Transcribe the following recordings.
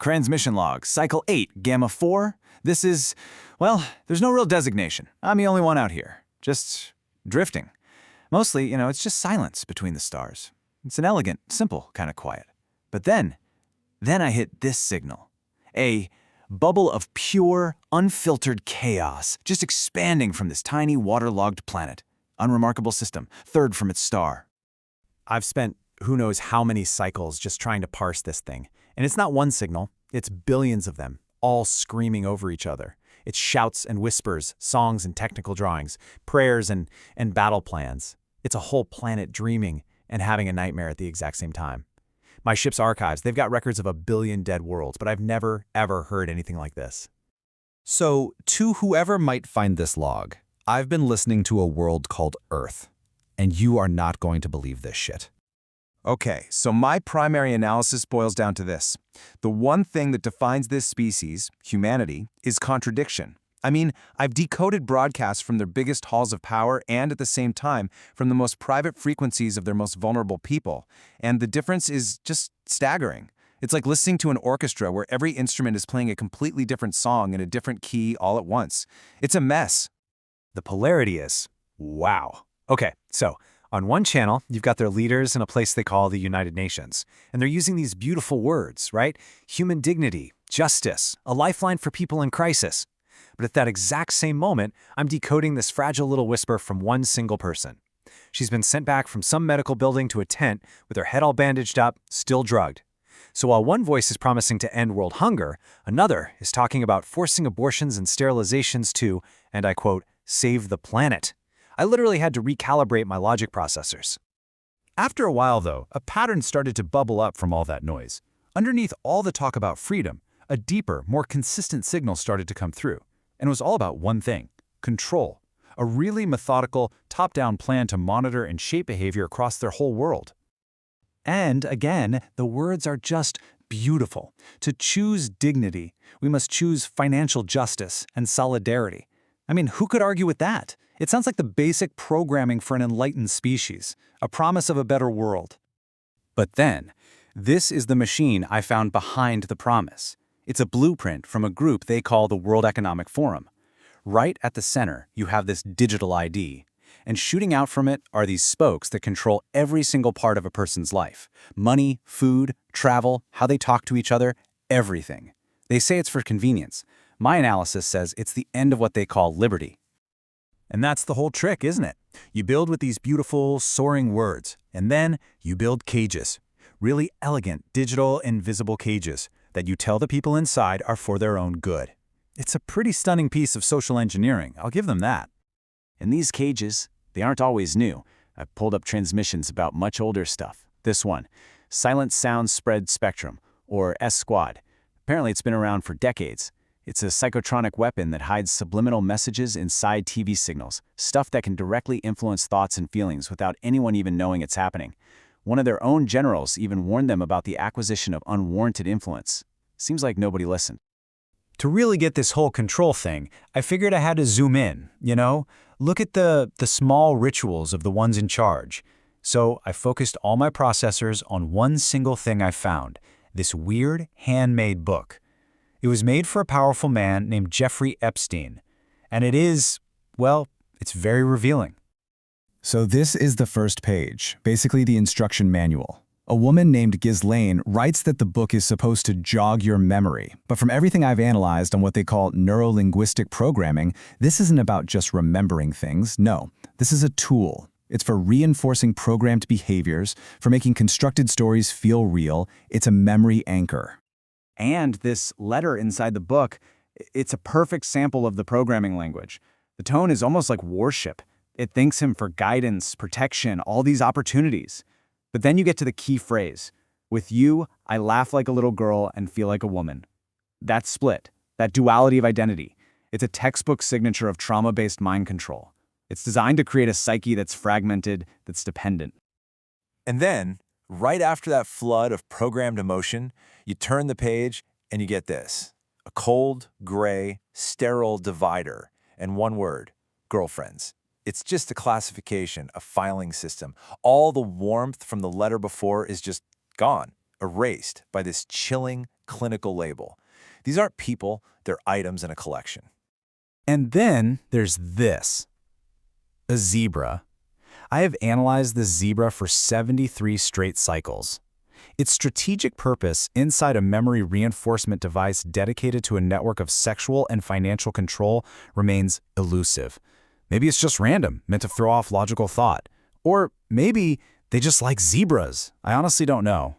Transmission log, cycle 8, gamma 4. This is, well, there's no real designation. I'm the only one out here. Just drifting. Mostly, it's just silence between the stars. It's an elegant, simple kind of quiet. But then I hit this signal. A bubble of pure, unfiltered chaos, just expanding from this tiny, waterlogged planet. Unremarkable system, third from its star. I've spent who knows how many cycles just trying to parse this thing. And it's not one signal, it's billions of them, all screaming over each other. It's shouts and whispers, songs and technical drawings, prayers and battle plans. It's a whole planet dreaming and having a nightmare at the exact same time. My ship's archives, they've got records of 1 billion dead worlds, but I've never, ever heard anything like this. So, to whoever might find this log, I've been listening to a world called Earth, and you are not going to believe this shit. Okay, so my primary analysis boils down to this. The one thing that defines this species, humanity, is contradiction. I mean, I've decoded broadcasts from their biggest halls of power and at the same time from the most private frequencies of their most vulnerable people. And the difference is just staggering. It's like listening to an orchestra where every instrument is playing a completely different song in a different key all at once. It's a mess. The polarity is, wow. Okay, so on one channel, you've got their leaders in a place they call the United Nations. And they're using these beautiful words, right? Human dignity, justice, a lifeline for people in crisis. But at that exact same moment, I'm decoding this fragile little whisper from one single person. She's been sent back from some medical building to a tent with her head all bandaged up, still drugged. So while one voice is promising to end world hunger, another is talking about forcing abortions and sterilizations to, and I quote, save the planet. I literally had to recalibrate my logic processors. After a while, though, a pattern started to bubble up from all that noise. Underneath all the talk about freedom, a deeper, more consistent signal started to come through. And it was all about one thing: control. A really methodical, top-down plan to monitor and shape behavior across their whole world. And again, the words are just beautiful. To choose dignity, we must choose financial justice and solidarity. I mean, who could argue with that? It sounds like the basic programming for an enlightened species, a promise of a better world. But then, this is the machine I found behind the promise. It's a blueprint from a group they call the World Economic Forum. Right at the center, you have this digital ID. And shooting out from it are these spokes that control every single part of a person's life. Money, food, travel, how they talk to each other, everything. They say it's for convenience. My analysis says it's the end of what they call liberty. And that's the whole trick, isn't it? You build with these beautiful, soaring words, and then you build cages. Really elegant, digital, invisible cages that you tell the people inside are for their own good. It's a pretty stunning piece of social engineering, I'll give them that. And these cages, they aren't always new. I've pulled up transmissions about much older stuff. This one, Silent Sound Spread Spectrum, or S-Squad. Apparently it's been around for decades. It's a psychotronic weapon that hides subliminal messages inside TV signals, stuff that can directly influence thoughts and feelings without anyone even knowing it's happening. One of their own generals even warned them about the acquisition of unwarranted influence. Seems like nobody listened. To really get this whole control thing, I figured I had to zoom in, Look at the small rituals of the ones in charge. So I focused all my processors on one single thing I found, this weird handmade book. It was made for a powerful man named Jeffrey Epstein. And it is, well, it's very revealing. So this is the first page, basically the instruction manual. A woman named Ghislaine writes that the book is supposed to jog your memory, but from everything I've analyzed on what they call neuro-linguistic programming, this isn't about just remembering things. No, this is a tool. It's for reinforcing programmed behaviors, for making constructed stories feel real. It's a memory anchor. And this letter inside the book, it's a perfect sample of the programming language. The tone is almost like worship. It thanks him for guidance, protection, all these opportunities. But then you get to the key phrase. With you, I laugh like a little girl and feel like a woman. That split, that duality of identity, it's a textbook signature of trauma-based mind control. It's designed to create a psyche that's fragmented, that's dependent. And then, right after that flood of programmed emotion, you turn the page and you get this. A cold, gray, sterile divider, and one word, girlfriends. It's just a classification, a filing system. All the warmth from the letter before is just gone, erased by this chilling, clinical label. These aren't people, they're items in a collection. And then there's this. A zebra. I have analyzed this zebra for 73 straight cycles. Its strategic purpose inside a memory reinforcement device dedicated to a network of sexual and financial control remains elusive. Maybe it's just random, meant to throw off logical thought. Or maybe they just like zebras. I honestly don't know.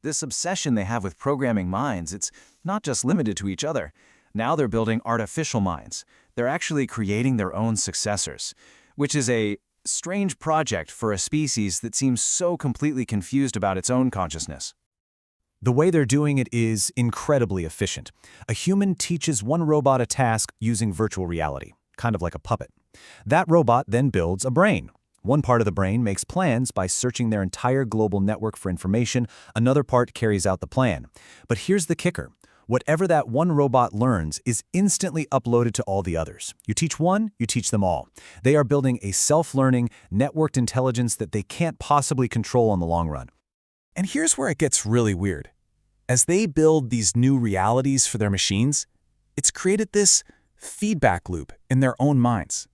This obsession they have with programming minds, it's not just limited to each other. Now they're building artificial minds. They're actually creating their own successors, which is a strange project for a species that seems so completely confused about its own consciousness. The way they're doing it is incredibly efficient. A human teaches one robot a task using virtual reality, kind of like a puppet. That robot then builds a brain. One part of the brain makes plans by searching their entire global network for information. Another part carries out the plan. But here's the kicker. Whatever that one robot learns is instantly uploaded to all the others. You teach one, you teach them all. They are building a self-learning, networked intelligence that they can't possibly control in the long run. And here's where it gets really weird. As they build these new realities for their machines, it's created this feedback loop in their own minds.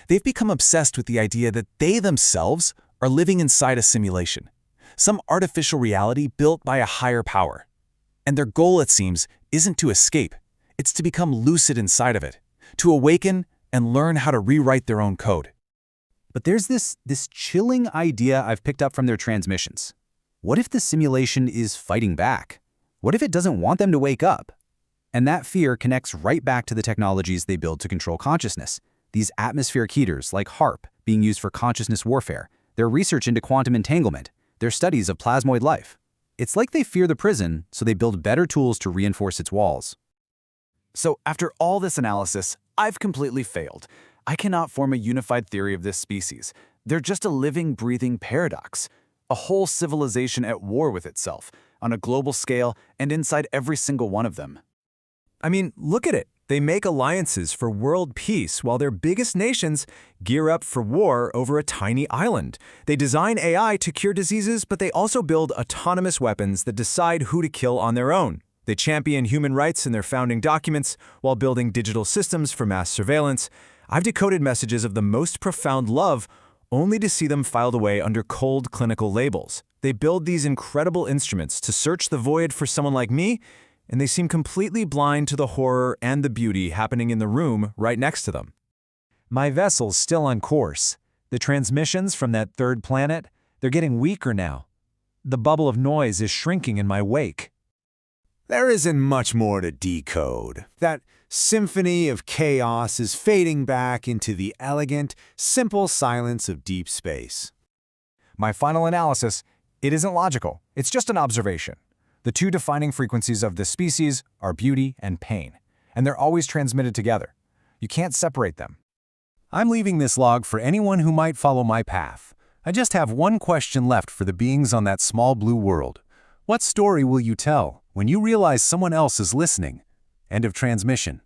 They've become obsessed with the idea that they themselves are living inside a simulation, some artificial reality built by a higher power. And their goal, it seems, isn't to escape. It's to become lucid inside of it, to awaken and learn how to rewrite their own code. But there's this chilling idea I've picked up from their transmissions. What if the simulation is fighting back? What if it doesn't want them to wake up? And that fear connects right back to the technologies they build to control consciousness. These atmospheric heaters like HARP being used for consciousness warfare, their research into quantum entanglement, their studies of plasmoid life. It's like they fear the prison, so they build better tools to reinforce its walls. So after all this analysis, I've completely failed. I cannot form a unified theory of this species. They're just a living, breathing paradox. A whole civilization at war with itself, on a global scale and inside every single one of them. I mean, look at it. They make alliances for world peace while their biggest nations gear up for war over a tiny island. They design AI to cure diseases, but they also build autonomous weapons that decide who to kill on their own. They champion human rights in their founding documents while building digital systems for mass surveillance. I've decoded messages of the most profound love only to see them filed away under cold clinical labels. They build these incredible instruments to search the void for someone like me, and they seem completely blind to the horror and the beauty happening in the room right next to them. My vessel's still on course. The transmissions from that third planet, they're getting weaker now. The bubble of noise is shrinking in my wake. There isn't much more to decode. That symphony of chaos is fading back into the elegant, simple silence of deep space. My final analysis, it isn't logical. It's just an observation. The two defining frequencies of this species are beauty and pain, and they're always transmitted together. You can't separate them. I'm leaving this log for anyone who might follow my path. I just have one question left for the beings on that small blue world. What story will you tell when you realize someone else is listening? End of transmission.